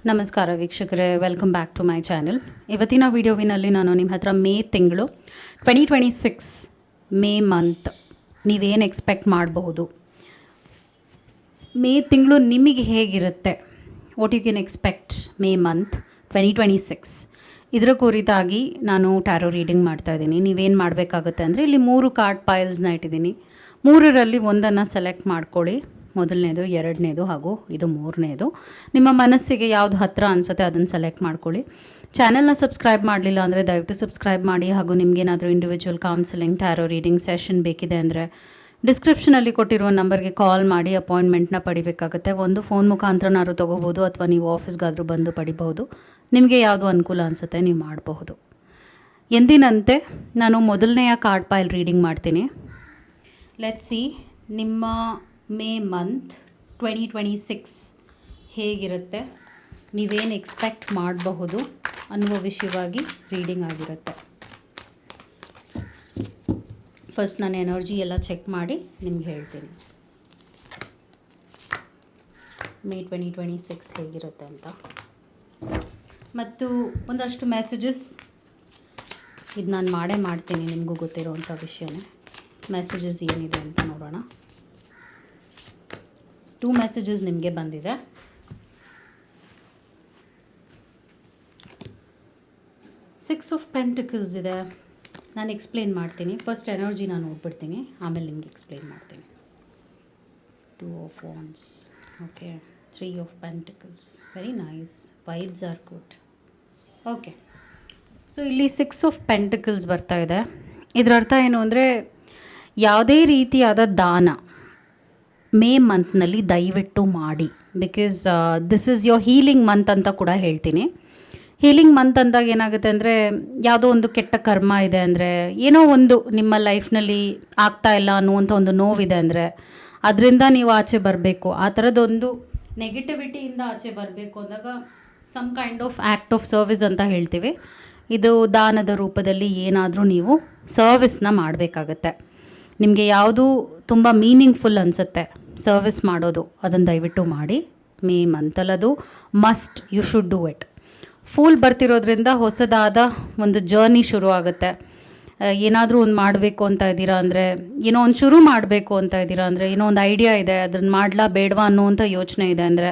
ನಮಸ್ಕಾರ ವೀಕ್ಷಕರೇ, welcome back to my channel. ಇವತ್ತಿನ ವಿಡಿಯೋವಿನಲ್ಲಿ ನಾನು ನಿಮ್ಮ ಹತ್ರ ಮೇ ತಿಂಗಳು 2026 ಮೇ ಮಂತ್ ನೀವೇನು ಎಕ್ಸ್ಪೆಕ್ಟ್ ಮಾಡಬಹುದು, ಮೇ ತಿಂಗಳು ನಿಮಗೆ ಹೇಗಿರುತ್ತೆ, what you can expect May month 2026 ಇದರ ಕುರಿತಾಗಿ ನಾನು ಟ್ಯಾರೋ ರೀಡಿಂಗ್ ಮಾಡ್ತಾಯಿದ್ದೀನಿ. ನೀವೇನು ಮಾಡಬೇಕಾಗುತ್ತೆ ಅಂದರೆ, ಇಲ್ಲಿ 3 ಕಾರ್ಡ್ ಪೈಲ್ಸ್ನ ಇಟ್ಟಿದ್ದೀನಿ. 3ರಲ್ಲಿ ಒಂದನ್ನು ಸೆಲೆಕ್ಟ್ ಮಾಡ್ಕೊಳ್ಳಿ. ಮೊದಲನೇದು, ಎರಡನೇದು ಹಾಗೂ ಇದು ಮೂರನೇದು. ನಿಮ್ಮ ಮನಸ್ಸಿಗೆ ಯಾವುದು ಹತ್ತಿರ ಅನಿಸುತ್ತೆ ಅದನ್ನು ಸೆಲೆಕ್ಟ್ ಮಾಡ್ಕೊಳ್ಳಿ. ಚಾನೆಲ್ನ ಸಬ್ಸ್ಕ್ರೈಬ್ ಮಾಡಲಿಲ್ಲ ಅಂದರೆ ದಯವಿಟ್ಟು ಸಬ್ಸ್ಕ್ರೈಬ್ ಮಾಡಿ. ಹಾಗೂ ನಿಮಗೇನಾದರೂ individual counselling, tarot reading session ಬೇಕಿದೆ ಅಂದರೆ ಡಿಸ್ಕ್ರಿಪ್ಷನಲ್ಲಿ ಕೊಟ್ಟಿರುವ ನಂಬರ್ಗೆ ಕಾಲ್ ಮಾಡಿ ಅಪಾಯಿಂಟ್ಮೆಂಟ್ನ ಪಡಿಬೇಕಾಗುತ್ತೆ. ಒಂದು ಫೋನ್ ಮುಖಾಂತರನಾದ್ರು ತೊಗೋಬೋದು ಅಥವಾ ನೀವು ಆಫೀಸ್ಗಾದರೂ ಬಂದು ಪಡಿಬಹುದು. ನಿಮಗೆ ಯಾವುದು ಅನುಕೂಲ ಅನಿಸುತ್ತೆ ನೀವು ಮಾಡಬಹುದು. ಎಂದಿನಂತೆ ನಾನು ಮೊದಲನೆಯ ಕಾರ್ಡ್ ಪೈಲ್ ರೀಡಿಂಗ್ ಮಾಡ್ತೀನಿ. ಲೆಟ್ಸ್ ಸಿ ನಿಮ್ಮ ಮೇ ಮಂತ್ 2026 ಹೇಗಿರುತ್ತೆ, ನೀವೇನು ಎಕ್ಸ್ಪೆಕ್ಟ್ ಮಾಡಬಹುದು ಅನ್ನುವ ವಿಷಯವಾಗಿ ರೀಡಿಂಗ್ ಆಗಿರುತ್ತೆ. ಫಸ್ಟ್ ನಾನು ಎನರ್ಜಿ ಎಲ್ಲ ಚೆಕ್ ಮಾಡಿ ನಿಮ್ಗೆ ಹೇಳ್ತೀನಿ ಮೇ 2026 ಹೇಗಿರುತ್ತೆ ಅಂತ. ಮತ್ತು ಒಂದಷ್ಟು ಮೆಸೇಜಸ್ ಇದು ನಾನು ಮಾಡ್ತೀನಿ, ನಿಮಗೂ ಗೊತ್ತಿರೋವಂಥ ವಿಷಯನೇ. ಮೆಸೇಜಸ್ ಏನಿದೆ ಅಂತ ನೋಡೋಣ. 2 ಮೆಸೇಜಸ್ ನಿಮಗೆ ಬಂದಿದೆ. ಸಿಕ್ಸ್ ಆಫ್ ಪೆಂಟಿಕಲ್ಸ್ ಇದೆ. ನಾನು ಎಕ್ಸ್ಪ್ಲೇನ್ ಮಾಡ್ತೀನಿ. ಫಸ್ಟ್ ಎನರ್ಜಿ ನಾನು ನೋಡ್ಬಿಡ್ತೀನಿ, ಆಮೇಲೆ ನಿಮ್ಗೆ ಎಕ್ಸ್ಪ್ಲೇನ್ ಮಾಡ್ತೀನಿ. 2 of wands, okay. 3 of pentacles, very nice, vibes are good. Okay, so ಇಲ್ಲಿ 6 ಆಫ್ ಪೆಂಟಿಕಲ್ಸ್ ಬರ್ತಾ ಇದೆ. ಇದರ ಅರ್ಥ ಏನು ಅಂದರೆ, ಯಾವುದೇ ರೀತಿಯಾದ ದಾನ ಮೇ ಮಂತ್ನಲ್ಲಿ ದಯವಿಟ್ಟು ಮಾಡಿ. Because this is your healing month ಅಂತ ಕೂಡ ಹೇಳ್ತೀನಿ. ಹೀಲಿಂಗ್ ಮಂತ್ ಅಂದಾಗ ಏನಾಗುತ್ತೆ ಅಂದರೆ, ಯಾವುದೋ ಒಂದು ಕೆಟ್ಟ ಕರ್ಮ ಇದೆ ಅಂದರೆ, ಏನೋ ಒಂದು ನಿಮ್ಮ ಲೈಫ್ನಲ್ಲಿ ಆಗ್ತಾ ಇಲ್ಲ ಅನ್ನುವಂಥ ಒಂದು ನೋವಿದೆ ಅಂದರೆ ಅದರಿಂದ ನೀವು ಆಚೆ ಬರಬೇಕು. ಆ ಥರದೊಂದು ನೆಗೆಟಿವಿಟಿಯಿಂದ ಆಚೆ ಬರಬೇಕು ಅಂದಾಗ some kind of act of service ಅಂತ ಹೇಳ್ತೀವಿ. ಇದು ದಾನದ ರೂಪದಲ್ಲಿ ಏನಾದರೂ ನೀವು ಸರ್ವಿಸ್ನ ಮಾಡಬೇಕಾಗತ್ತೆ. ನಿಮಗೆ ಯಾವುದು ತುಂಬ ಮೀನಿಂಗ್ಫುಲ್ ಅನಿಸುತ್ತೆ ಸರ್ವಿಸ್ ಮಾಡೋದು, ಅದನ್ನು ದಯವಿಟ್ಟು ಮಾಡಿ. ಮೇ ಮಂತಲ್ಲದು must, you should do it. Fool ಬರ್ತಿರೋದ್ರಿಂದ ಹೊಸದಾದ ಒಂದು ಜರ್ನಿ ಶುರು ಆಗುತ್ತೆ. ಏನಾದರೂ ಒಂದು ಮಾಡಬೇಕು ಅಂತ ಇದ್ದೀರಾ ಅಂದರೆ, ಏನೋ ಒಂದು ಶುರು ಮಾಡಬೇಕು ಅಂತ ಇದ್ದೀರಾ ಅಂದರೆ, ಏನೋ ಒಂದು ಐಡಿಯಾ ಇದೆ, ಅದನ್ನು ಮಾಡಲಾ ಬೇಡವಾ ಅನ್ನೋವಂಥ ಯೋಚನೆ ಇದೆ ಅಂದರೆ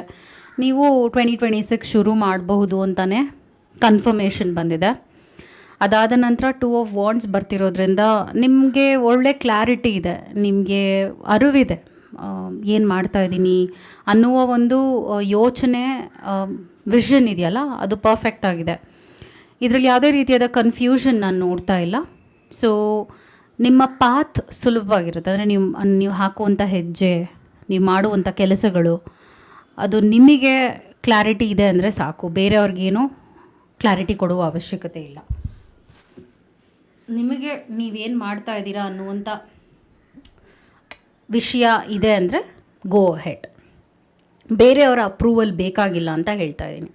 ನೀವು 2026 ಶುರು ಮಾಡಬಹುದು ಅಂತಲೇ ಕನ್ಫರ್ಮೇಷನ್ ಬಂದಿದೆ. ಅದಾದ ನಂತರ 2 ಆಫ್ ವಾಂಡ್ಸ್ ಬರ್ತಿರೋದ್ರಿಂದ ನಿಮಗೆ ಒಳ್ಳೆ ಕ್ಲಾರಿಟಿ ಇದೆ, ನಿಮಗೆ ಅರಿವಿದೆ ಏನು ಮಾಡ್ತಾಯಿದ್ದೀನಿ ಅನ್ನುವ ಒಂದು ಯೋಚನೆ, ವಿಷನ್ ಇದೆಯಲ್ಲ, ಅದು ಪರ್ಫೆಕ್ಟ್ ಆಗಿದೆ. ಇದರಲ್ಲಿ ಯಾವುದೇ ರೀತಿಯಾದ ಕನ್ಫ್ಯೂಷನ್ ನಾನು ನೋಡ್ತಾ ಇಲ್ಲ. ಸೊ ನಿಮ್ಮ ಪಾತ್ ಸುಲಭವಾಗಿರುತ್ತೆ. ಅಂದರೆ ನೀವು ಹಾಕುವಂಥ ಹೆಜ್ಜೆ, ನೀವು ಮಾಡುವಂಥ ಕೆಲಸಗಳು, ಅದು ನಿಮಗೆ ಕ್ಲಾರಿಟಿ ಇದೆ ಅಂದರೆ ಸಾಕು. ಬೇರೆಯವ್ರಿಗೇನು ಕ್ಲಾರಿಟಿ ಕೊಡುವ ಅವಶ್ಯಕತೆ ಇಲ್ಲ. ನಿಮಗೆ ನೀವೇನು ಮಾಡ್ತಾ ಇದ್ದೀರಾ ಅನ್ನುವಂಥ ವಿಷಯ ಇದೆ ಅಂದರೆ ಗೋ ಹೆಡ್. ಬೇರೆಯವರ ಅಪ್ರೂವಲ್ ಬೇಕಾಗಿಲ್ಲ ಅಂತ ಹೇಳ್ತಾ ಇದ್ದೀನಿ.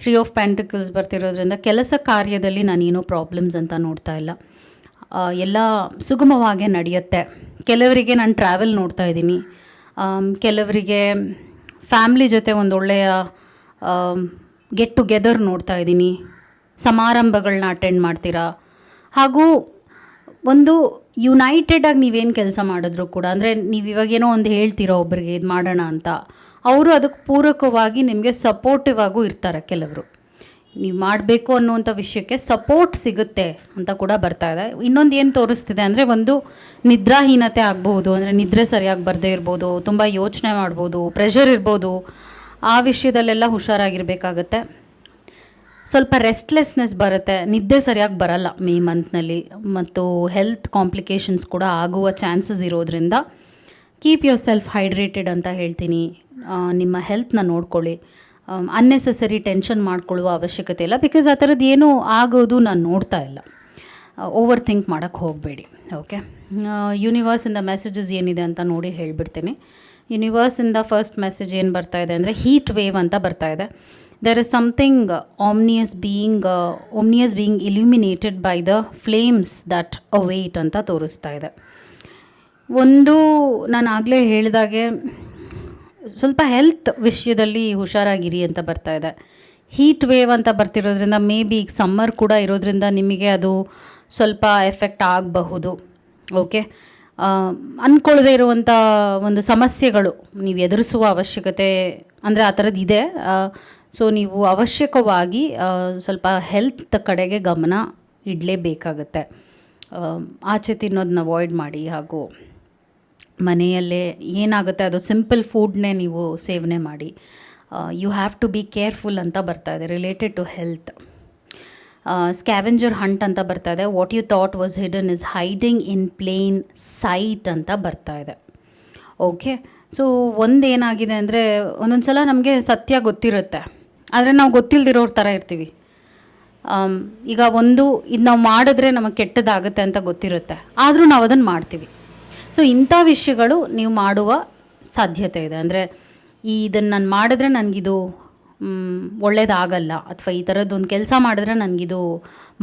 3 ಆಫ್ ಪೆಂಟಿಕಲ್ಸ್ ಬರ್ತಿರೋದ್ರಿಂದ ಕೆಲಸ ಕಾರ್ಯದಲ್ಲಿ ನಾನೇನೋ ಪ್ರಾಬ್ಲಮ್ಸ್ ಅಂತ ನೋಡ್ತಾ ಇಲ್ಲ. ಎಲ್ಲ ಸುಗಮವಾಗೇ ನಡೆಯುತ್ತೆ. ಕೆಲವರಿಗೆ ನಾನು ಟ್ರಾವೆಲ್ ನೋಡ್ತಾ ಇದ್ದೀನಿ, ಕೆಲವರಿಗೆ ಫ್ಯಾಮ್ಲಿ ಜೊತೆ ಒಂದೊಳ್ಳೆಯ ಗೆಟ್ ಟುಗೆದರ್ ನೋಡ್ತಾ ಇದ್ದೀನಿ. ಸಮಾರಂಭಗಳನ್ನ ಅಟೆಂಡ್ ಮಾಡ್ತೀರಾ. ಹಾಗೂ ಒಂದು ಯುನೈಟೆಡಾಗಿ ನೀವೇನು ಕೆಲಸ ಮಾಡಿದ್ರು ಕೂಡ, ಅಂದರೆ ನೀವು ಇವಾಗೇನೋ ಒಂದು ಹೇಳ್ತೀರೋ ಒಬ್ಬರಿಗೆ ಇದು ಮಾಡೋಣ ಅಂತ, ಅವರು ಅದಕ್ಕೆ ಪೂರಕವಾಗಿ ನಿಮಗೆ ಸಪೋರ್ಟಿವ್ ಆಗೂ ಇರ್ತಾರೆ. ಕೆಲವರು ನೀವು ಮಾಡಬೇಕು ಅನ್ನುವಂಥ ವಿಷಯಕ್ಕೆ ಸಪೋರ್ಟ್ ಸಿಗುತ್ತೆ ಅಂತ ಕೂಡ ಬರ್ತಾ ಇದೆ. ಇನ್ನೊಂದು ಏನು ತೋರಿಸ್ತಿದೆ ಅಂದರೆ, ಒಂದು ನಿದ್ರಾಹೀನತೆ ಆಗ್ಬೋದು, ಅಂದರೆ ನಿದ್ರೆ ಸರಿಯಾಗಿ ಬರದೇ ಇರ್ಬೋದು, ತುಂಬ ಯೋಚನೆ ಮಾಡ್ಬೋದು, ಪ್ರೆಷರ್ ಇರ್ಬೋದು. ಆ ವಿಷಯದಲ್ಲೆಲ್ಲ ಹುಷಾರಾಗಿರಬೇಕಾಗತ್ತೆ. ಸ್ವಲ್ಪ ರೆಸ್ಟ್ಲೆಸ್ನೆಸ್ ಬರುತ್ತೆ, ನಿದ್ದೆ ಸರಿಯಾಗಿ ಬರಲ್ಲ ಮೇ ಮಂತ್ನಲ್ಲಿ. ಮತ್ತು ಹೆಲ್ತ್ ಕಾಂಪ್ಲಿಕೇಶನ್ಸ್ ಕೂಡ ಆಗುವ ಚಾನ್ಸಸ್ ಇರೋದ್ರಿಂದ ಕೀಪ್ ಯೋರ್ ಸೆಲ್ಫ್ ಹೈಡ್ರೇಟೆಡ್ ಅಂತ ಹೇಳ್ತೀನಿ. ನಿಮ್ಮ ಹೆಲ್ತ್ನ ನೋಡ್ಕೊಳ್ಳಿ. ಅನ್ನೆಸೆಸರಿ ಟೆನ್ಷನ್ ಮಾಡ್ಕೊಳ್ಳುವ ಅವಶ್ಯಕತೆ ಇಲ್ಲ. ಬಿಕಾಸ್ ಆ ಥರದ್ದು ಏನೂ ಆಗೋದು ನಾನು ನೋಡ್ತಾ ಇಲ್ಲ. ಓವರ್ ಥಿಂಕ್ ಮಾಡೋಕ್ಕೆ ಹೋಗಬೇಡಿ. ಓಕೆ, ಯೂನಿವರ್ಸಿಂದ ಮೆಸೇಜಸ್ ಏನಿದೆ ಅಂತ ನೋಡಿ ಹೇಳಿಬಿಡ್ತೀನಿ. ಯೂನಿವರ್ಸಿಂದ ಫಸ್ಟ್ ಮೆಸೇಜ್ ಏನು ಬರ್ತಾ ಇದೆ ಅಂದರೆ, ಹೀಟ್ ವೇವ್ ಅಂತ ಬರ್ತಾ ಇದೆ. There is something omnious being illuminated by the flames that await ಅಂತ ತೋರಿಸ್ತಾ ಇದೆ. ಒಂದು ನಾನು ಆಗಲೇ ಹೇಳಿದಾಗೆ ಸ್ವಲ್ಪ ಹೆಲ್ತ್ ವಿಷಯದಲ್ಲಿ ಹುಷಾರಾಗಿರಿ ಅಂತ ಬರ್ತಾ ಇದೆ. ಹೀಟ್ ವೇವ್ ಅಂತ ಬರ್ತಿರೋದ್ರಿಂದ ಮೇ ಬಿ ಈಗ ಸಮ್ಮರ್ ಕೂಡ ಇರೋದ್ರಿಂದ ನಿಮಗೆ ಅದು ಸ್ವಲ್ಪ ಎಫೆಕ್ಟ್ ಆಗಬಹುದು. ಓಕೆ, ಅಂದ್ಕೊಳ್ಳದೆ ಇರುವಂಥ ಒಂದು ಸಮಸ್ಯೆಗಳು ನೀವು ಎದುರಿಸುವ ಅವಶ್ಯಕತೆ ಅಂದರೆ ಆ ಥರದ್ದು ಇದೆ. ಸೊ ನೀವು ಅವಶ್ಯಕವಾಗಿ ಸ್ವಲ್ಪ ಹೆಲ್ತ್ ಕಡೆಗೆ ಗಮನ ಇಡಲೇಬೇಕಾಗತ್ತೆ. ಆಚೆ ತಿನ್ನೋದನ್ನ ಅವಾಯ್ಡ್ ಮಾಡಿ, ಹಾಗೂ ಮನೆಯಲ್ಲೇ ಏನಾಗುತ್ತೆ ಅದು ಸಿಂಪಲ್ ಫುಡ್ನೇ ನೀವು ಸೇವನೆ ಮಾಡಿ. You have to be careful ಅಂತ ಬರ್ತಾ ಇದೆ related to health. Scavenger hunt ಅಂತ ಬರ್ತಾ ಇದೆ. What you thought was hidden is hiding in plain sight ಅಂತ ಬರ್ತಾ ಇದೆ. ಓಕೆ, ಸೊ ಒಂದೇನಾಗಿದೆ ಅಂದರೆ ಒಂದೊಂದು ಸಲ ನಮಗೆ ಸತ್ಯ ಗೊತ್ತಿರುತ್ತೆ, ಆದರೆ ನಾವು ಗೊತ್ತಿಲ್ಲದಿರೋರ ಥರ ಇರ್ತೀವಿ. ಈಗ ಇದು ನಾವು ಮಾಡಿದ್ರೆ ನಮಗೆ ಕೆಟ್ಟದಾಗುತ್ತೆ ಅಂತ ಗೊತ್ತಿರುತ್ತೆ, ಆದರೂ ನಾವು ಅದನ್ನು ಮಾಡ್ತೀವಿ. ಸೊ ಇಂಥ ವಿಷಯಗಳು ನೀವು ಮಾಡುವ ಸಾಧ್ಯತೆ ಇದೆ. ಅಂದರೆ ಇದನ್ನು ನಾನು ಮಾಡಿದ್ರೆ ನನಗಿದು ಒಳ್ಳೇದಾಗಲ್ಲ, ಅಥವಾ ಈ ಥರದ್ದೊಂದು ಕೆಲಸ ಮಾಡಿದ್ರೆ ನನಗಿದು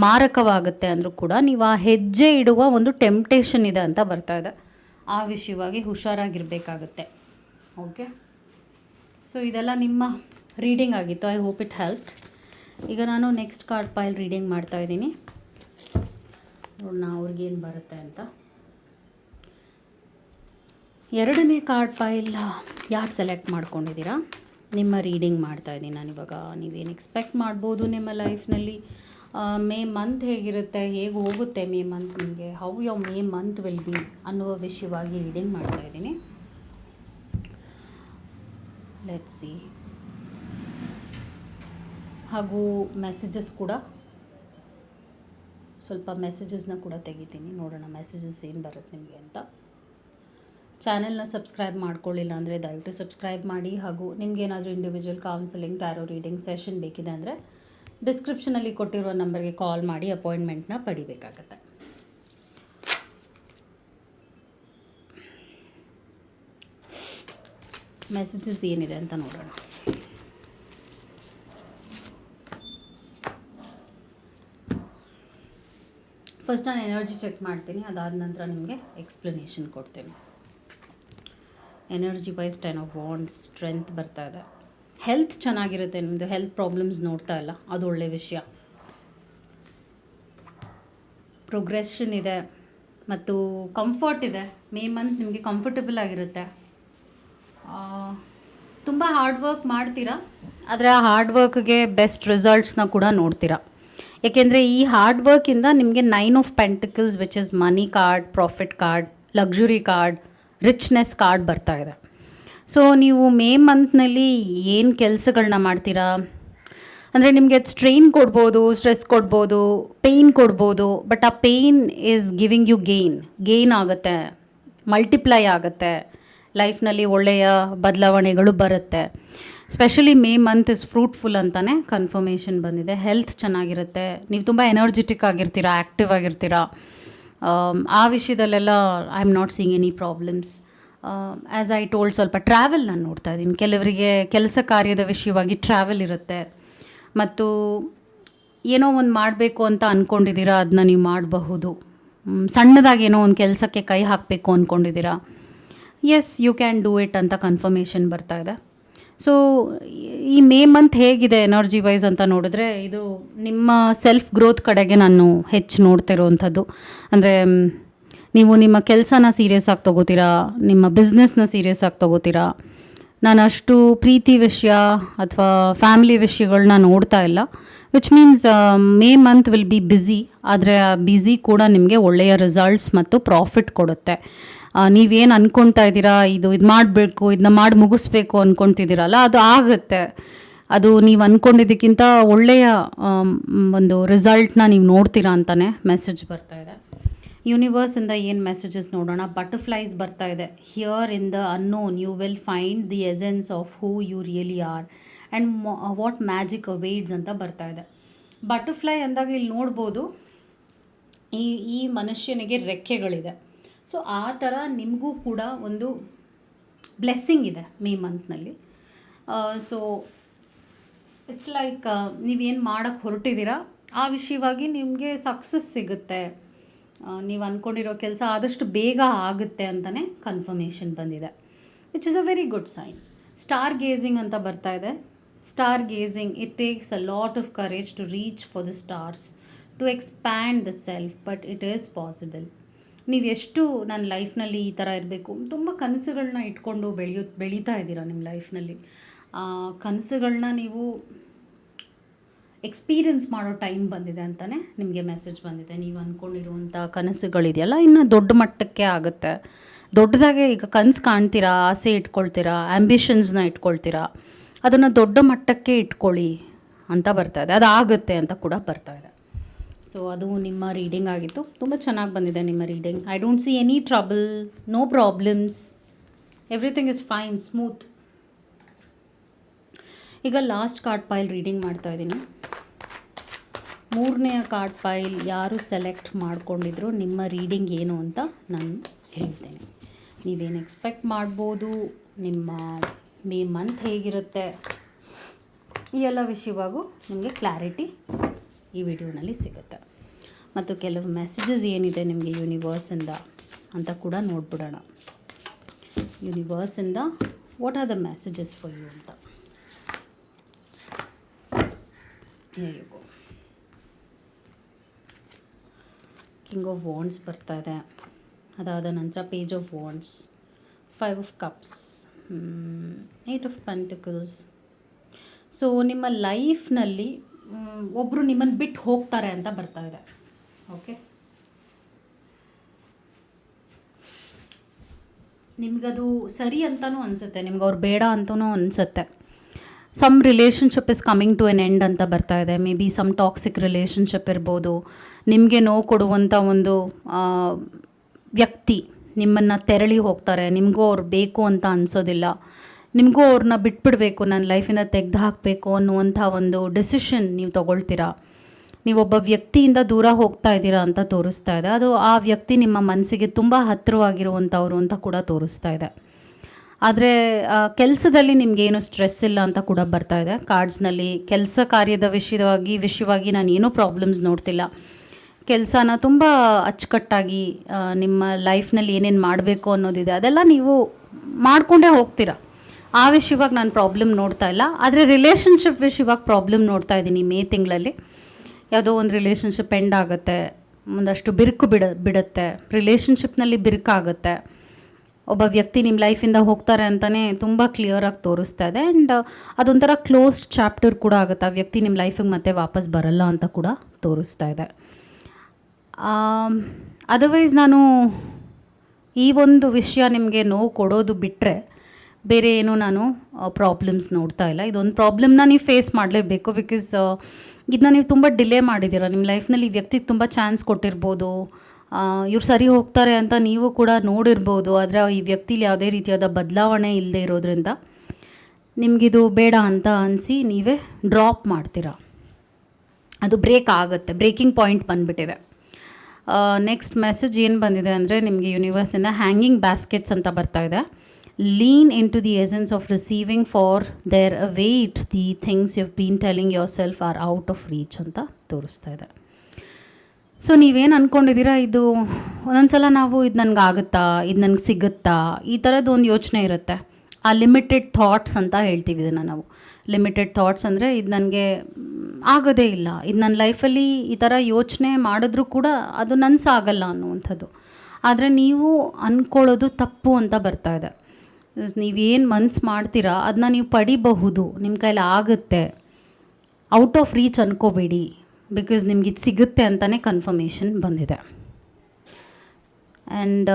ಮಾರಕವಾಗುತ್ತೆ ಅಂದರೂ ಕೂಡ ನೀವು ಆ ಹೆಜ್ಜೆ ಇಡುವ ಒಂದು ಟೆಂಪ್ಟೇಷನ್ ಇದೆ ಅಂತ ಬರ್ತಾ ಇದೆ. ಆ ವಿಷಯವಾಗಿ ಹುಷಾರಾಗಿರಬೇಕಾಗತ್ತೆ. ಓಕೆ, ಸೊ ಇದೆಲ್ಲ ನಿಮ್ಮ ರೀಡಿಂಗ್ ಆಗಿತ್ತು. I hope it help. ಈಗ ನಾನು ನೆಕ್ಸ್ಟ್ ಕಾರ್ಡ್ ಪೈಲ್ ರೀಡಿಂಗ್ ಮಾಡ್ತಾಯಿದ್ದೀನಿ. ನೋಡೋಣ ಅವ್ರಿಗೇನು ಬರುತ್ತೆ ಅಂತ. ಎರಡನೇ ಕಾರ್ಡ್ ಪೈಲ್ ಯಾರು ಸೆಲೆಕ್ಟ್ ಮಾಡ್ಕೊಂಡಿದ್ದೀರಾ, ನಿಮ್ಮ ರೀಡಿಂಗ್ ಮಾಡ್ತಾಯಿದ್ದೀನಿ ನಾನಿವಾಗ. ನೀವೇನು ಎಕ್ಸ್ಪೆಕ್ಟ್ ಮಾಡ್ಬೋದು ನಿಮ್ಮ ಲೈಫ್ನಲ್ಲಿ. ಮೇ ಮಂತ್ ಹೇಗಿರುತ್ತೆ, ಹೇಗೆ ಹೋಗುತ್ತೆ ಮೇ ಮಂತ್ ನಿಮಗೆ, how your May month will be ಅನ್ನುವ ವಿಷಯವಾಗಿ ರೀಡಿಂಗ್ ಮಾಡ್ತಾಯಿದ್ದೀನಿ. Let's see. ಹಾಗೂ ಮೆಸೇಜಸ್ ಕೂಡ, ಸ್ವಲ್ಪ ಮೆಸೇಜಸ್ನ ಕೂಡ ತೆಗಿತೀನಿ. ನೋಡೋಣ ಮೆಸೇಜಸ್ ಏನು ಬರುತ್ತೆ ನಿಮಗೆ ಅಂತ. ಚಾನೆಲ್ನ ಸಬ್ಸ್ಕ್ರೈಬ್ ಮಾಡ್ಕೊಳ್ಳಿಲ್ಲ ಅಂದರೆ ದಯವಿಟ್ಟು ಸಬ್ಸ್ಕ್ರೈಬ್ ಮಾಡಿ. ಹಾಗೂ ನಿಮಗೇನಾದರೂ individual counselling, tarot reading session ಬೇಕಿದೆ ಅಂದರೆ ಡಿಸ್ಕ್ರಿಪ್ಷನಲ್ಲಿ ಕೊಟ್ಟಿರೋ ನಂಬರ್ಗೆ ಕಾಲ್ ಮಾಡಿ ಅಪಾಯಿಂಟ್ಮೆಂಟ್ನ ಪಡಿಬೇಕಾಗತ್ತೆ. ಮೆಸೇಜಸ್ ಏನಿದೆ ಅಂತ ನೋಡೋಣ. ಫಸ್ಟ್ ನಾನು ಎನರ್ಜಿ ಚೆಕ್ ಮಾಡ್ತೀನಿ, ಅದಾದ ನಂತರ ನಿಮಗೆ ಎಕ್ಸ್ಪ್ಲನೇಷನ್ ಕೊಡ್ತೀನಿ. Energy wise 10 of wands, strength ಬರ್ತಾ ಇದೆ. ಹೆಲ್ತ್ ಚೆನ್ನಾಗಿರುತ್ತೆ ನಿಮ್ಮದು, ಹೆಲ್ತ್ ಪ್ರಾಬ್ಲಮ್ಸ್ ನೋಡ್ತಾ ಇಲ್ಲ, ಅದು ಒಳ್ಳೆಯ ವಿಷಯ. ಪ್ರೋಗ್ರೆಷನ್ ಇದೆ ಮತ್ತು ಕಂಫರ್ಟ್ ಇದೆ. ಮೇ ಮಂತ್ ನಿಮಗೆ ಕಂಫರ್ಟಬಲ್ ಆಗಿರುತ್ತೆ. ತುಂಬ ಹಾರ್ಡ್ ವರ್ಕ್ ಮಾಡ್ತೀರಾ, ಆದರೆ ಆ ಹಾರ್ಡ್ ವರ್ಕ್ಗೆ ಬೆಸ್ಟ್ ರಿಸಲ್ಟ್ಸ್ನ ಕೂಡ ನೋಡ್ತೀರಾ. ಏಕೆಂದರೆ ಈ ಹಾರ್ಡ್ ವರ್ಕಿಂದ ನಿಮಗೆ 9 of pentacles which is money card, profit card, luxury card, richness card ಬರ್ತಾ ಇದೆ. ಸೊ ನೀವು ಮೇ ಮಂತ್ನಲ್ಲಿ ಏನು ಕೆಲಸಗಳನ್ನ ಮಾಡ್ತೀರಾ ಅಂದರೆ ನಿಮಗೆ ಸ್ಟ್ರೈನ್ ಕೊಡ್ಬೋದು, ಸ್ಟ್ರೆಸ್ ಕೊಡ್ಬೋದು, ಪೇಯ್ನ್ ಕೊಡ್ಬೋದು. ಬಟ್ ಆ pain is giving you gain ಆಗುತ್ತೆ, ಮಲ್ಟಿಪ್ಲೈ ಆಗುತ್ತೆ. ಲೈಫ್ನಲ್ಲಿ ಒಳ್ಳೆಯ ಬದಲಾವಣೆಗಳು ಬರುತ್ತೆ. Specially May month is fruitful ಅಂತಲೇ ಕನ್ಫರ್ಮೇಷನ್ ಬಂದಿದೆ. ಹೆಲ್ತ್ ಚೆನ್ನಾಗಿರುತ್ತೆ, ನೀವು ತುಂಬ ಎನರ್ಜೆಟಿಕ್ ಆಗಿರ್ತೀರಾ, ಆ್ಯಕ್ಟಿವ್ ಆಗಿರ್ತೀರಾ. ಆ ವಿಷಯದಲ್ಲೆಲ್ಲ I am not seeing any problems. As I told, ಸ್ವಲ್ಪ ಟ್ರಾವೆಲ್ ನಾನು ನೋಡ್ತಾ ಇದ್ದೀನಿ. ಕೆಲವರಿಗೆ ಕೆಲಸ ಕಾರ್ಯದ ವಿಷಯವಾಗಿ ಟ್ರಾವೆಲ್ ಇರುತ್ತೆ, ಮತ್ತು ಏನೋ ಒಂದು ಮಾಡಬೇಕು ಅಂತ ಅಂದ್ಕೊಂಡಿದ್ದೀರಾ, ಅದನ್ನ ನೀವು ಮಾಡಬಹುದು. ಸಣ್ಣದಾಗಿ ಏನೋ ಒಂದು ಕೆಲಸಕ್ಕೆ ಕೈ ಹಾಕಬೇಕು ಅಂದ್ಕೊಂಡಿದ್ದೀರಾ, yes you can do it ಅಂತ ಕನ್ಫರ್ಮೇಷನ್ ಬರ್ತಾ ಇದೆ. ಸೊ ಈ ಮೇ ಮಂತ್ ಹೇಗಿದೆ ಎನರ್ಜಿ ವೈಸ್ ಅಂತ ನೋಡಿದ್ರೆ, ಇದು ನಿಮ್ಮ ಸೆಲ್ಫ್ ಗ್ರೋತ್ ಕಡೆಗೆ ನಾನು ಹೆಚ್ಚು ನೋಡ್ತಿರೋವಂಥದ್ದು. ಅಂದರೆ ನೀವು ನಿಮ್ಮ ಕೆಲಸನ ಸೀರಿಯಸ್ ಆಗಿ ತೊಗೋತೀರಾ, ನಿಮ್ಮ ಬಿಸ್ನೆಸ್ನ ಸೀರಿಯಸ್ ಆಗಿ ತೊಗೋತೀರಾ. ನಾನು ಅಷ್ಟು ಪ್ರೀತಿ ವಿಷಯ ಅಥವಾ ಫ್ಯಾಮಿಲಿ ವಿಷಯಗಳನ್ನ ನೋಡ್ತಾ ಇಲ್ಲ. Which means May month will be busy, ಆದರೆ ಆ ಬ್ಯುಸಿ ಕೂಡ ನಿಮಗೆ ಒಳ್ಳೆಯ ರಿಸಲ್ಟ್ಸ್ ಮತ್ತು ಪ್ರಾಫಿಟ್ ಕೊಡುತ್ತೆ. ನೀವೇನು ಅಂದ್ಕೊಳ್ತಾ ಇದ್ದೀರಾ, ಇದು ಮಾಡಬೇಕು, ಇದನ್ನ ಮಾಡಿ ಮುಗಿಸ್ಬೇಕು ಅಂದ್ಕೊತಿದ್ದೀರಲ್ಲ, ಅದು ಆಗುತ್ತೆ. ಅದು ನೀವು ಅಂದ್ಕೊಂಡಿದ್ದಕ್ಕಿಂತ ಒಳ್ಳೆಯ ಒಂದು ರಿಸಲ್ಟ್ನ ನೀವು ನೋಡ್ತೀರಾ ಅಂತಲೇ ಮೆಸೇಜ್ ಬರ್ತಾ ಇದೆ. ಯೂನಿವರ್ಸಿಂದ ಏನು ಮೆಸೇಜಸ್ ನೋಡೋಣ. ಬಟರ್ಫ್ಲೈಸ್ ಬರ್ತಾ ಇದೆ. Here in the unknown you will find the essence of who you really are and what magic awaits ಅಂತ ಬರ್ತಾ ಇದೆ. ಬಟರ್ಫ್ಲೈ ಅಂದಾಗ ಇಲ್ಲಿ ನೋಡ್ಬೋದು, ಈ ಮನುಷ್ಯನಿಗೆ ರೆಕ್ಕೆಗಳಿದೆ. ಸೊ ಆ ಥರ ನಿಮಗೂ ಕೂಡ ಒಂದು ಬ್ಲೆಸ್ಸಿಂಗ್ ಇದೆ ಮೇ ಮಂತ್ನಲ್ಲಿ. ಸೊ ಇಟ್ ಲೈಕ್ ನೀವೇನು ಮಾಡೋಕ್ಕೆ ಹೊರಟಿದ್ದೀರಾ ಆ ವಿಷಯವಾಗಿ ನಿಮಗೆ ಸಕ್ಸಸ್ ಸಿಗುತ್ತೆ. ನೀವು ಅಂದ್ಕೊಂಡಿರೋ ಕೆಲಸ ಆದಷ್ಟು ಬೇಗ ಆಗುತ್ತೆ ಅಂತಲೇ ಕನ್ಫರ್ಮೇಷನ್ ಬಂದಿದೆ, which is a very good sign. Star gazing ಅಂತ ಬರ್ತಾ ಇದೆ. Star gazing, it takes a lot of courage to reach for the stars, to expand the self, but it is possible. ನೀವು ಎಷ್ಟು ನನ್ನ ಲೈಫ್ನಲ್ಲಿ ಈ ಥರ ಇರಬೇಕು, ತುಂಬ ಕನಸುಗಳನ್ನ ಇಟ್ಕೊಂಡು ಬೆಳೀತಾ ಇದ್ದೀರಾ ನಿಮ್ಮ ಲೈಫ್ನಲ್ಲಿ. ಕನಸುಗಳನ್ನ ನೀವು ಎಕ್ಸ್ಪೀರಿಯನ್ಸ್ ಮಾಡೋ ಟೈಮ್ ಬಂದಿದೆ ಅಂತಲೇ ನಿಮಗೆ ಮೆಸೇಜ್ ಬಂದಿದೆ. ನೀವು ಅಂದ್ಕೊಂಡಿರುವಂಥ ಕನಸುಗಳಿದೆಯಲ್ಲ ಇನ್ನು ದೊಡ್ಡ ಮಟ್ಟಕ್ಕೆ ಆಗುತ್ತೆ. ದೊಡ್ಡದಾಗೆ ಈಗ ಕನಸು ಕಾಣ್ತೀರಾ, ಆಸೆ ಇಟ್ಕೊಳ್ತೀರಾ, ಆ್ಯಂಬಿಷನ್ಸ್ನ ಇಟ್ಕೊಳ್ತೀರಾ, ಅದನ್ನು ದೊಡ್ಡ ಮಟ್ಟಕ್ಕೆ ಇಟ್ಕೊಳ್ಳಿ ಅಂತ ಬರ್ತಾ ಇದೆ. ಅದಾಗುತ್ತೆ ಅಂತ ಕೂಡ ಬರ್ತಾ ಇದೆ. ಸೊ ಅದು ನಿಮ್ಮ ರೀಡಿಂಗ್ ಆಗಿತ್ತು. ತುಂಬ ಚೆನ್ನಾಗಿ ಬಂದಿದೆ ನಿಮ್ಮ reading. I don't see any trouble, no problems, everything is fine, smooth. ಈಗ ಲಾಸ್ಟ್ ಕಾರ್ಡ್ ಪೈಲ್ ರೀಡಿಂಗ್ ಮಾಡ್ತಾ ಇದ್ದೀನಿ. 3ನೇ ಕಾರ್ಡ್ ಪೈಲ್ ಯಾರು ಸೆಲೆಕ್ಟ್ ಮಾಡ್ಕೊಂಡಿದ್ರು ನಿಮ್ಮ ರೀಡಿಂಗ್ ಏನು ಅಂತ ನಾನು ಹೇಳ್ತೇನೆ. ನೀವೇನು ಎಕ್ಸ್ಪೆಕ್ಟ್ ಮಾಡ್ಬೋದು, ನಿಮ್ಮ ಮೇ ಮಂತ್ ಹೇಗಿರುತ್ತೆ, ಈ ಎಲ್ಲ ವಿಷಯವಾಗೂ ನಿಮಗೆ ಕ್ಲಾರಿಟಿ ಈ ವಿಡಿಯೋನಲ್ಲಿ ಸಿಗುತ್ತೆ. ಮತ್ತು ಕೆಲವು ಮೆಸೇಜಸ್ ಏನಿದೆ ನಿಮಗೆ ಯೂನಿವರ್ಸಿಂದ ಅಂತ ಕೂಡ ನೋಡ್ಬಿಡೋಣ. ಯೂನಿವರ್ಸಿಂದ what are the messages for you ಅಂತ. ಹೇಗೋ ಕಿಂಗ್ ಆಫ್ ವಾಂಡ್ಸ್ ಬರ್ತಾ ಇದೆ. ಅದಾದ ನಂತರ Page of Wands, 5 of Cups, 8 of Pentacles. So ನಿಮ್ಮ ಲೈಫ್ನಲ್ಲಿ ಒಬ್ಬರು ನಿಮ್ಮನ್ನು ಬಿಟ್ಟು ಹೋಗ್ತಾರೆ ಅಂತ ಬರ್ತಾ ಇದೆ. ಓಕೆ, ನಿಮಗದು ಸರಿ ಅಂತಲೂ ಅನಿಸುತ್ತೆ, ನಿಮ್ಗೆ ಅವ್ರು ಬೇಡ ಅಂತಲೂ ಅನಿಸುತ್ತೆ. Some relationship is coming to an end ಅಂತ ಬರ್ತಾ ಇದೆ. Maybe some toxic relationship ಇರ್ಬೋದು. ನಿಮಗೆ ನೋವು ಕೊಡುವಂಥ ಒಂದು ವ್ಯಕ್ತಿ ನಿಮ್ಮನ್ನು ತೆರಳಿ ಹೋಗ್ತಾರೆ. ನಿಮಗೂ ಅವ್ರು ಬೇಕು ಅಂತ ಅನಿಸೋದಿಲ್ಲ. ನಿಮಗೂ ಅವ್ರನ್ನ ಬಿಟ್ಬಿಡಬೇಕು, ನನ್ನ ಲೈಫಿಂದ ತೆಗೆದು ಹಾಕಬೇಕು ಅನ್ನುವಂಥ ಒಂದು ಡಿಸಿಷನ್ ನೀವು ತೊಗೊಳ್ತೀರಾ. ನೀವೊಬ್ಬ ವ್ಯಕ್ತಿಯಿಂದ ದೂರ ಹೋಗ್ತಾ ಇದ್ದೀರಾ ಅಂತ ತೋರಿಸ್ತಾ ಇದೆ. ಅದು ಆ ವ್ಯಕ್ತಿ ನಿಮ್ಮ ಮನಸ್ಸಿಗೆ ತುಂಬ ಹತ್ತಿರವಾಗಿರುವಂಥವ್ರು ಅಂತ ಕೂಡ ತೋರಿಸ್ತಾ ಇದೆ. ಆದರೆ ಕೆಲಸದಲ್ಲಿ ನಿಮಗೇನು ಸ್ಟ್ರೆಸ್ ಇಲ್ಲ ಅಂತ ಕೂಡ ಬರ್ತಾ ಇದೆ ಕಾರ್ಡ್ಸ್ನಲ್ಲಿ. ಕೆಲಸ ಕಾರ್ಯದ ವಿಷಯವಾಗಿ ನಾನು ಏನೂ ಪ್ರಾಬ್ಲಮ್ಸ್ ನೋಡ್ತಿಲ್ಲ. ಕೆಲಸನ ತುಂಬ ಅಚ್ಚುಕಟ್ಟಾಗಿ ನಿಮ್ಮ ಲೈಫ್ನಲ್ಲಿ ಏನೇನು ಮಾಡಬೇಕು ಅನ್ನೋದಿದೆ ಅದೆಲ್ಲ ನೀವು ಮಾಡಿಕೊಂಡೇ ಹೋಗ್ತೀರಾ. ಆ ವಿಷಯವಾಗಿ ನಾನು ಪ್ರಾಬ್ಲಮ್ ನೋಡ್ತಾ ಇಲ್ಲ. ಆದರೆ ರಿಲೇಷನ್ಶಿಪ್ ವಿಷಯವಾಗಿ ಪ್ರಾಬ್ಲಮ್ ನೋಡ್ತಾ ಇದ್ದೀನಿ. ಮೇ ತಿಂಗಳಲ್ಲಿ ಯಾವುದೋ ಒಂದು ರಿಲೇಷನ್ಶಿಪ್ ಎಂಡ್ ಆಗುತ್ತೆ, ಒಂದಷ್ಟು ಬಿರುಕು ಬಿಡುತ್ತೆ, ರಿಲೇಷನ್ಶಿಪ್ನಲ್ಲಿ ಬಿರುಕಾಗುತ್ತೆ. ಒಬ್ಬ ವ್ಯಕ್ತಿ ನಿಮ್ಮ ಲೈಫಿಂದ ಹೋಗ್ತಾರೆ ಅಂತಲೇ ತುಂಬ ಕ್ಲಿಯರಾಗಿ ತೋರಿಸ್ತಾ ಇದೆ. ಆ್ಯಂಡ್ ಅದೊಂಥರ ಕ್ಲೋಸ್ಡ್ ಚಾಪ್ಟರ್ ಕೂಡ ಆಗುತ್ತೆ. ಆ ವ್ಯಕ್ತಿ ನಿಮ್ಮ ಲೈಫಿಗೆ ಮತ್ತೆ ವಾಪಸ್ ಬರಲ್ಲ ಅಂತ ಕೂಡ ತೋರಿಸ್ತಾ ಇದೆ. ಅದರ್ವೈಸ್ ನಾನು ಈ ಒಂದು ವಿಷಯ ನಿಮಗೆ ನೋವು ಕೊಡೋದು ಬಿಟ್ಟರೆ ಬೇರೆ ಏನೂ ನಾನು ಪ್ರಾಬ್ಲಮ್ಸ್ ನೋಡ್ತಾ ಇಲ್ಲ. ಇದೊಂದು ಪ್ರಾಬ್ಲಮ್ನ ನೀವು ಫೇಸ್ ಮಾಡಲೇಬೇಕು. ಬಿಕಾಸ್ ಇದನ್ನ ನೀವು ತುಂಬ ಡಿಲೇ ಮಾಡಿದ್ದೀರ. ನಿಮ್ಮ ಲೈಫ್ನಲ್ಲಿ ಈ ವ್ಯಕ್ತಿಗೆ ತುಂಬ ಚಾನ್ಸ್ ಕೊಟ್ಟಿರ್ಬೋದು, ಇವ್ರು ಸರಿ ಹೋಗ್ತಾರೆ ಅಂತ ನೀವು ಕೂಡ ನೋಡಿರ್ಬೋದು. ಆದರೆ ಈ ವ್ಯಕ್ತಿಲಿ ಯಾವುದೇ ರೀತಿಯಾದ ಬದಲಾವಣೆ ಇಲ್ಲದೆ ಇರೋದ್ರಿಂದ ನಿಮಗಿದು ಬೇಡ ಅಂತ ಅನಿಸಿ ನೀವೇ ಡ್ರಾಪ್ ಮಾಡ್ತೀರಾ. ಅದು ಬ್ರೇಕ್ ಆಗುತ್ತೆ, ಬ್ರೇಕಿಂಗ್ ಪಾಯಿಂಟ್ ಬಂದುಬಿಟ್ಟಿದೆ. ನೆಕ್ಸ್ಟ್ ಮೆಸೇಜ್ ಏನು ಬಂದಿದೆ ಅಂದರೆ ನಿಮಗೆ ಯೂನಿವರ್ಸಿಂದ ಹ್ಯಾಂಗಿಂಗ್ ಬ್ಯಾಸ್ಕೆಟ್ಸ್ ಅಂತ ಬರ್ತಾ ಇದೆ. Lean into the essence of receiving for there wait the things you have been telling yourself are out of reach ಅಂತ ತೋರಿಸ್ತಾ ಇದೆ. ಸೊ ನೀವೇನು ಅಂದ್ಕೊಂಡಿದ್ದೀರಾ, ಇದು ಒಂದೊಂದ್ಸಲ ನಾವು ಇದು ನನಗೆ ಆಗುತ್ತಾ, ಇದು ನನಗೆ ಸಿಗುತ್ತಾ, ಈ ಥರದ್ದು ಒಂದು ಯೋಚನೆ ಇರುತ್ತೆ. ಆ ಲಿಮಿಟೆಡ್ ಥಾಟ್ಸ್ ಅಂತ ಹೇಳ್ತೀವಿ ಇದನ್ನು ನಾವು. ಲಿಮಿಟೆಡ್ ಥಾಟ್ಸ್ ಅಂದರೆ ಇದು ನನಗೆ ಆಗೋದೇ ಇಲ್ಲ, ಇದು ನನ್ನ ಲೈಫಲ್ಲಿ ಈ ಥರ ಯೋಚನೆ ಮಾಡಿದ್ರೂ ಕೂಡ ಅದು ನನಸಾಗಲ್ಲ ಅನ್ನುವಂಥದ್ದು. ಆದರೆ ನೀವು ಅಂದ್ಕೊಳ್ಳೋದು ತಪ್ಪು ಅಂತ ಬರ್ತಾ ಇದೆ. ನೀವೇನು ಮನ್ಸು ಮಾಡ್ತೀರಾ ಅದನ್ನ ನೀವು ಪಡಿಬಹುದು, ನಿಮ್ಮ ಕೈಲಿ ಆಗುತ್ತೆ. ಔಟ್ ಆಫ್ ರೀಚ್ ಅನ್ಕೋಬೇಡಿ, ಬಿಕಾಸ್ ನಿಮ್ಗೆ ಇದು ಸಿಗುತ್ತೆ ಅಂತಲೇ ಕನ್ಫರ್ಮೇಷನ್ ಬಂದಿದೆ. ಆ್ಯಂಡ್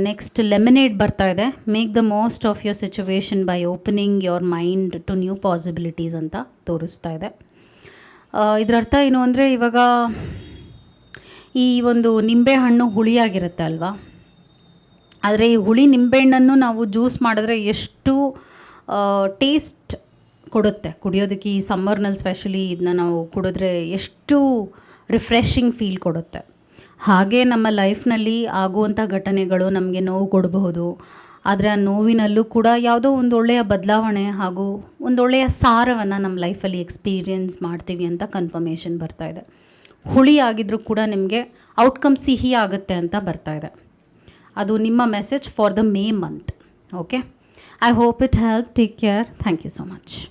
ನೆಕ್ಸ್ಟ್ ಲೆಮಿನೇಟ್ ಬರ್ತಾ ಇದೆ. Make the most of your situation by opening your mind to new possibilities ಅಂತ ತೋರಿಸ್ತಾ ಇದೆ. ಇದರ ಅರ್ಥ ಏನು ಅಂದರೆ, ಇವಾಗ ಈ ಒಂದು ನಿಂಬೆಹಣ್ಣು ಹುಳಿಯಾಗಿರುತ್ತೆ ಅಲ್ವಾ, ಆದರೆ ಈ ಹುಳಿ ನಿಂಬೆಹಣ್ಣನ್ನು ನಾವು ಜ್ಯೂಸ್ ಮಾಡಿದ್ರೆ ಎಷ್ಟು ಟೇಸ್ಟ್ ಕೊಡುತ್ತೆ ಕುಡಿಯೋದಕ್ಕೆ. ಈ ಸಮ್ಮರ್ನಲ್ಲಿ ಸ್ಪೆಷಲಿ ಇದನ್ನ ನಾವು ಕುಡಿದ್ರೆ ಎಷ್ಟು ರಿಫ್ರೆಶಿಂಗ್ ಫೀಲ್ ಕೊಡುತ್ತೆ. ಹಾಗೆ ನಮ್ಮ ಲೈಫ್ನಲ್ಲಿ ಆಗುವಂಥ ಘಟನೆಗಳು ನಮಗೆ ನೋವು ಕೊಡಬಹುದು. ಆದರೆ ಆ ನೋವಿನಲ್ಲೂ ಕೂಡ ಯಾವುದೋ ಒಂದು ಒಳ್ಳೆಯ ಬದಲಾವಣೆ ಹಾಗೂ ಒಂದೊಳ್ಳೆಯ ಸಾರವನ್ನು ನಮ್ಮ ಲೈಫಲ್ಲಿ ಎಕ್ಸ್ಪೀರಿಯೆನ್ಸ್ ಮಾಡ್ತೀವಿ ಅಂತ ಕನ್ಫರ್ಮೇಷನ್ ಬರ್ತಾ ಇದೆ. ಹುಳಿ ಆಗಿದ್ರೂ ಕೂಡ ನಿಮಗೆ ಔಟ್ಕಮ್ ಸಿಹಿ ಆಗುತ್ತೆ ಅಂತ ಬರ್ತಾ ಇದೆ. ಅದು ನಿಮ್ಮ message for the May month. Okay, I hope it helped. Take care. Thank you so much.